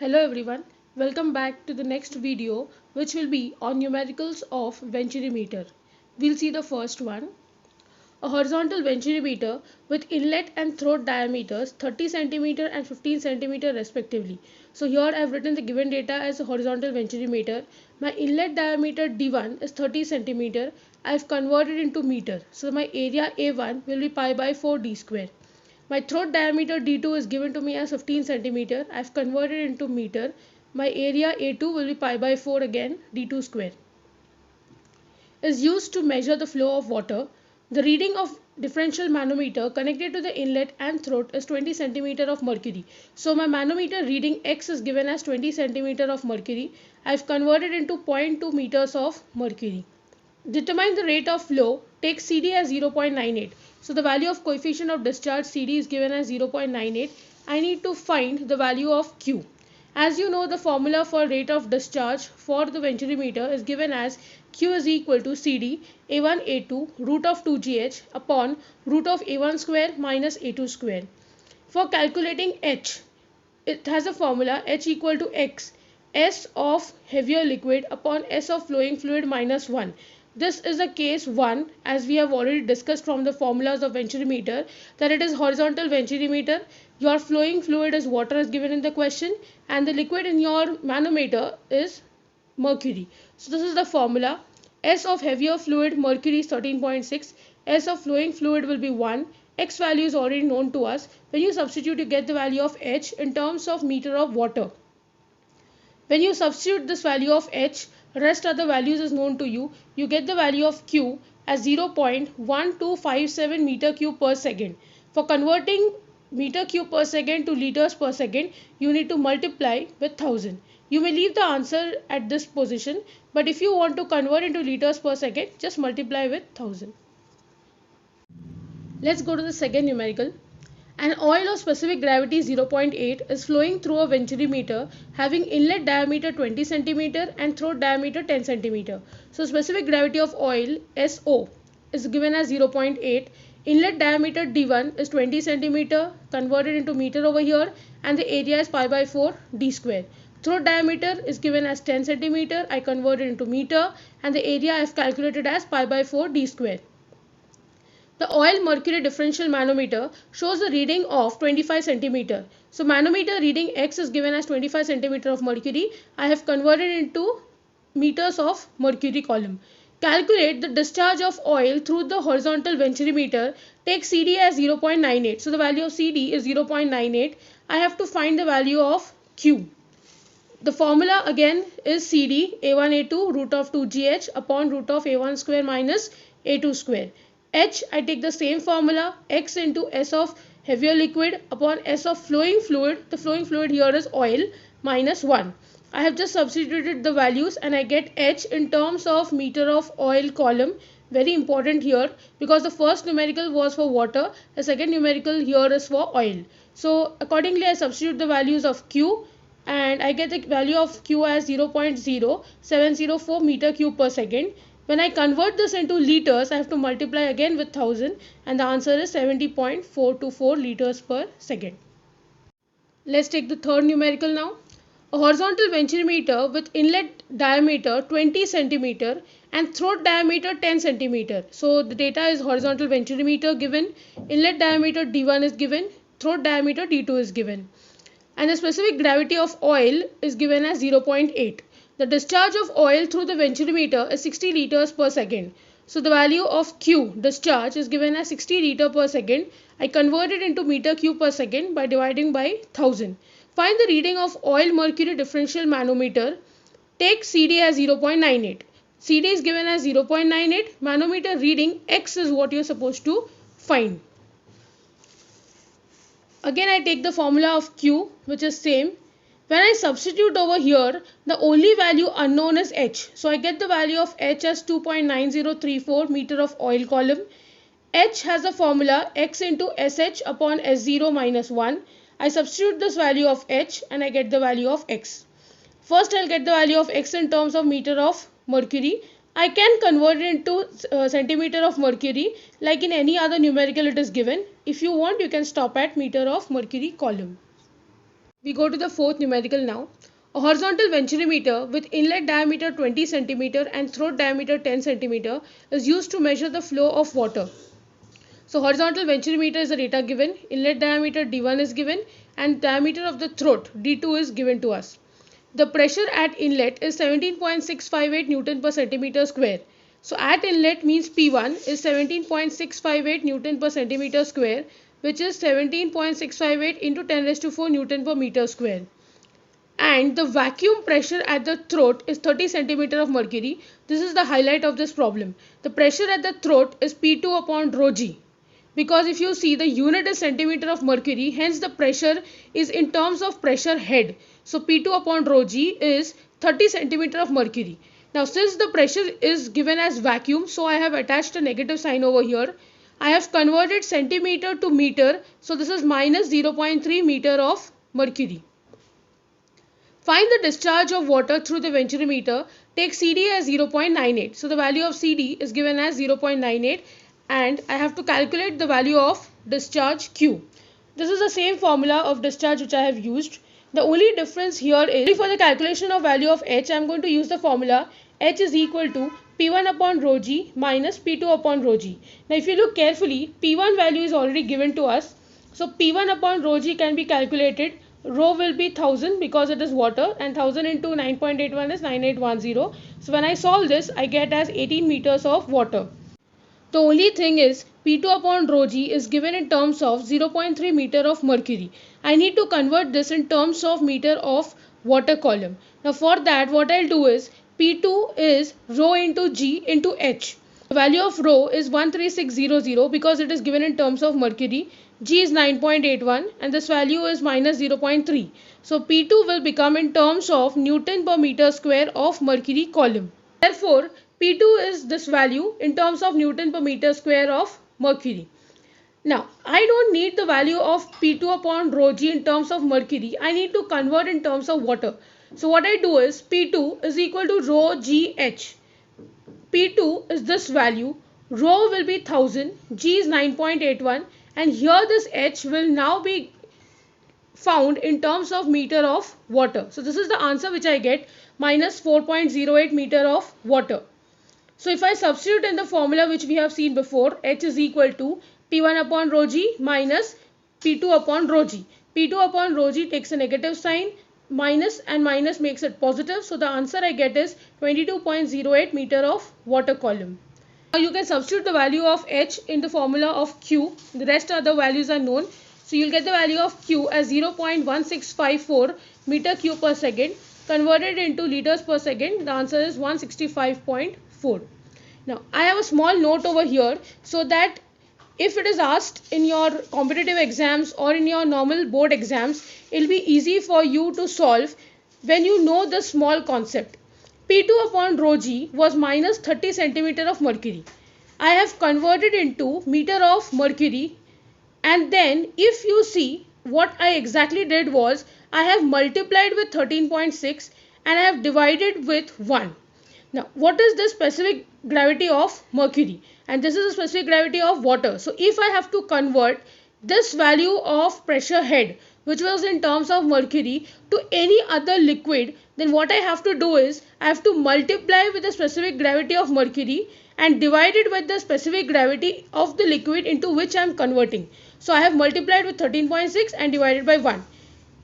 Hello everyone, welcome back to the next video which will be on numericals of venturimeter. We'll see the first one. A horizontal venturimeter with inlet and throat diameters 30 cm and 15 cm respectively. So here I have written the given data as a horizontal venturimeter. My inlet diameter D1 is 30 cm. I have converted into meter. So my area A1 will be pi by 4 d square. My throat diameter D2 is given to me as 15 cm. I have converted into meter. My area A2 will be pi by 4 again D2 square. Is used to measure the flow of water. The reading of differential manometer connected to the inlet and throat is 20 cm of mercury. So my manometer reading X is given as 20 cm of mercury. I have converted into 0.2 meters of mercury. Determine the rate of flow. Take CD as 0.98. So the value of coefficient of discharge CD is given as 0.98. I need to find the value of Q. As you know, the formula for rate of discharge for the venturimeter is given as Q is equal to CD A1 A2 root of 2GH upon root of A1 square minus A2 square. For calculating H, it has a formula H equal to X S of heavier liquid upon S of flowing fluid minus 1. This is a case 1, as we have already discussed from the formulas of venturimeter, that it is horizontal venturimeter. Your flowing fluid is water is given in the question, and the liquid in your manometer is mercury. So this is the formula. S of heavier fluid mercury is 13.6. S of flowing fluid will be 1. X value is already known to us. When you substitute, you get the value of H in terms of meter of water. When you substitute this value of H, rest other values is known to you. You get the value of Q as 0.1257 meter cube per second. For converting meter cube per second to liters per second, you need to multiply with 1000. You may leave the answer at this position, but if you want to convert into liters per second, just multiply with 1000. Let's go to the second numerical. An oil of specific gravity 0.8 is flowing through a venturimeter having inlet diameter 20 cm and throat diameter 10 cm. So specific gravity of oil SO is given as 0.8. Inlet diameter D1 is 20 cm converted into meter over here, and the area is pi by 4 d square. Throat diameter is given as 10 cm. I converted into meter, and the area I have calculated as pi by 4 d square. The oil mercury differential manometer shows a reading of 25 cm. So manometer reading X is given as 25 cm of mercury. I have converted into meters of mercury column. Calculate the discharge of oil through the horizontal venturimeter. Take CD as 0.98. So the value of CD is 0.98. I have to find the value of Q. The formula again is CD A1 A2 root of 2GH upon root of A1 square minus A2 square. H, I take the same formula, X into S of heavier liquid upon S of flowing fluid. The flowing fluid here is oil minus 1. I have just substituted the values and I get H in terms of meter of oil column. Very important here, because the first numerical was for water, the second numerical here is for oil. So accordingly I substitute the values of Q, and I get the value of Q as 0.0704 meter cube per second. When I convert this into liters, I have to multiply again with 1000, and the answer is 70.424 liters per second. Let's take the third numerical now. A horizontal venturimeter with inlet diameter 20 cm and throat diameter 10 cm. So the data is horizontal venturimeter given, inlet diameter D1 is given, throat diameter D2 is given, and the specific gravity of oil is given as 0.8. The discharge of oil through the venturimeter is 60 liters per second. So the value of Q discharge is given as 60 liter per second. I convert it into meter cube per second by dividing by 1000. Find the reading of oil mercury differential manometer. Take CD as 0.98. CD is given as 0.98. Manometer reading X is what you are supposed to find. Again I take the formula of Q, which is same. When I substitute over here, the only value unknown is H. So I get the value of H as 2.9034 meter of oil column. H has a formula X into SH upon S0 minus 1. I substitute this value of H and I get the value of X. First I'll get the value of X in terms of meter of mercury. I can convert it into centimeter of mercury, like in any other numerical it is given. If you want, you can stop at meter of mercury column. We go to the fourth numerical now. A horizontal venturimeter with inlet diameter 20 cm and throat diameter 10 cm is used to measure the flow of water. So horizontal venturimeter is the data given, inlet diameter D1 is given and diameter of the throat D2 is given to us. The pressure at inlet is 17.658 Newton per centimeter square. So at inlet means P1 is 17.658 Newton per centimeter square, which is 17.658 into 10 raised to 4 Newton per meter square. And the vacuum pressure at the throat is 30 centimeter of mercury. This is the highlight of this problem. The pressure at the throat is P2 upon rho g. Because if you see, the unit is centimeter of mercury, hence the pressure is in terms of pressure head. So P2 upon rho g is 30 centimeter of mercury. Now since the pressure is given as vacuum, so I have attached a negative sign over here. I have converted centimeter to meter, so this is minus 0.3 meter of mercury. Find the discharge of water through the venturimeter. Take CD as 0.98. So the value of CD is given as 0.98 and I have to calculate the value of discharge Q. This is the same formula of discharge which I have used. The only difference here is for the calculation of value of H, I am going to use the formula H is equal to P1 upon rho G minus P2 upon rho G. Now if you look carefully, P1 value is already given to us. So P1 upon rho G can be calculated. Rho will be 1000 because it is water and 1000 into 9.81 is 9810. So when I solve this, I get as 18 meters of water. The only thing is P2 upon rho g is given in terms of 0.3 meter of mercury. I need to convert this in terms of meter of water column. Now for that, what I'll do is P2 is rho into G into H. The value of rho is 13600 because it is given in terms of mercury. G is 9.81 and this value is minus 0.3. So P2 will become in terms of Newton per meter square of mercury column. Therefore, P2 is this value in terms of Newton per meter square of mercury. Now, I don't need the value of P2 upon rho g in terms of mercury. I need to convert in terms of water. So what I do is P2 is equal to rho g h. P2 is this value. Rho will be 1000. G is 9.81. And here this H will now be found in terms of meter of water. So this is the answer which I get, minus 4.08 meter of water. So if I substitute in the formula which we have seen before, H is equal to P1 upon rho g minus P2 upon rho g. P2 upon rho g takes a negative sign, minus and minus makes it positive. So the answer I get is 22.08 meter of water column. Now you can substitute the value of H in the formula of Q. The rest of the values are known. So you'll get the value of Q as 0.1654 meter cube per second. Converted into liters per second, the answer is 165.4. Now I have a small note over here so that if it is asked in your competitive exams or in your normal board exams, it will be easy for you to solve when you know the small concept. P2 upon rho g was minus 30 centimeter of mercury. I have converted into meter of mercury, and then if you see, what I exactly did was I have multiplied with 13.6 and I have divided with 1. Now what is the specific gravity of mercury? And this is the specific gravity of water. So if I have to convert this value of pressure head, which was in terms of mercury, to any other liquid, then what I have to do is I have to multiply with the specific gravity of mercury and divide it with the specific gravity of the liquid into which I am converting. So I have multiplied with 13.6 and divided by 1.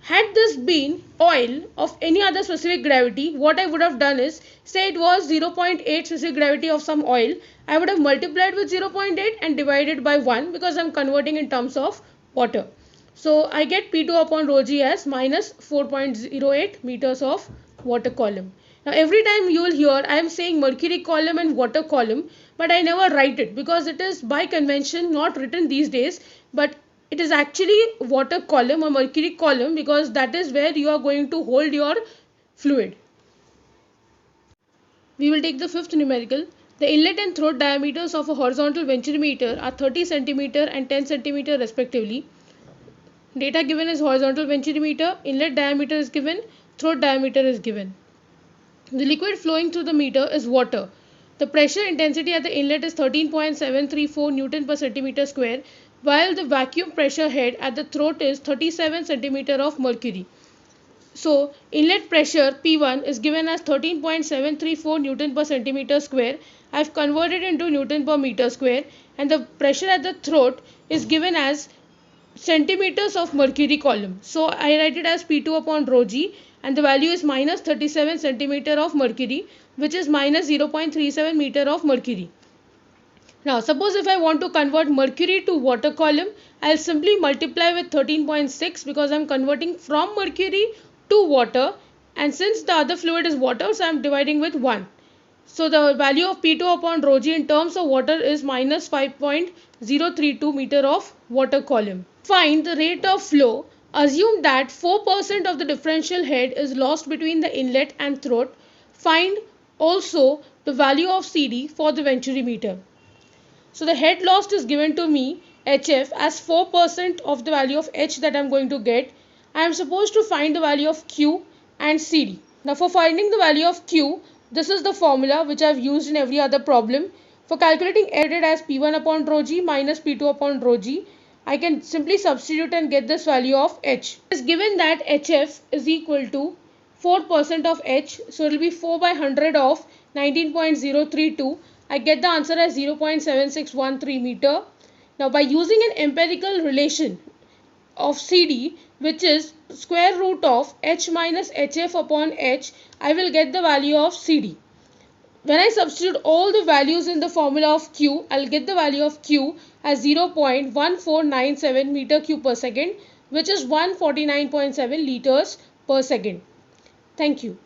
Had this been oil of any other specific gravity, what I would have done is, say it was 0.8 specific gravity of some oil, I would have multiplied with 0.8 and divided by 1 because I am converting in terms of water. So I get P2 upon rho g as minus 4.08 meters of water column. Now every time you will hear I am saying mercury column and water column, but I never write it because it is by convention not written these days, but it is actually water column or mercury column because that is where you are going to hold your fluid. We will take the fifth numerical. The inlet and throat diameters of a horizontal venturimeter are 30 cm and 10 cm respectively. Data given is horizontal venturimeter, inlet diameter is given, throat diameter is given. The liquid flowing through the meter is water. The pressure intensity at the inlet is 13.734 Newton per centimeter square, while the vacuum pressure head at the throat is 37 centimeter of mercury. So inlet pressure P1 is given as 13.734 Newton per centimeter square. I've converted into Newton per meter square, and the pressure at the throat is given as centimeters of mercury column. So I write it as P2 upon rho g, and the value is minus 37 centimeter of mercury, which is minus 0.37 meter of mercury. Now suppose if I want to convert mercury to water column, I'll simply multiply with 13.6 because I'm converting from mercury to water, and since the other fluid is water, so I'm dividing with 1. So the value of P2 upon rho g in terms of water is minus 5.032 meter of water column. Find the rate of flow. Assume that 4% of the differential head is lost between the inlet and throat. Find also the value of CD for the venturimeter. So the head lost is given to me HF as 4% of the value of H that I am going to get. I am supposed to find the value of Q and CD. Now for finding the value of Q, this is the formula which I have used in every other problem. For calculating added as P1 upon rho g minus P2 upon rho g, I can simply substitute and get this value of H. It is given that HF is equal to 4% of H, so it will be 4 by 100 of 19.032. I get the answer as 0.7613 meter. Now by using an empirical relation of CD, which is square root of H minus HF upon H, I will get the value of CD. When I substitute all the values in the formula of Q, I'll get the value of Q as 0.1497 meter cube per second, which is 149.7 liters per second. Thank you.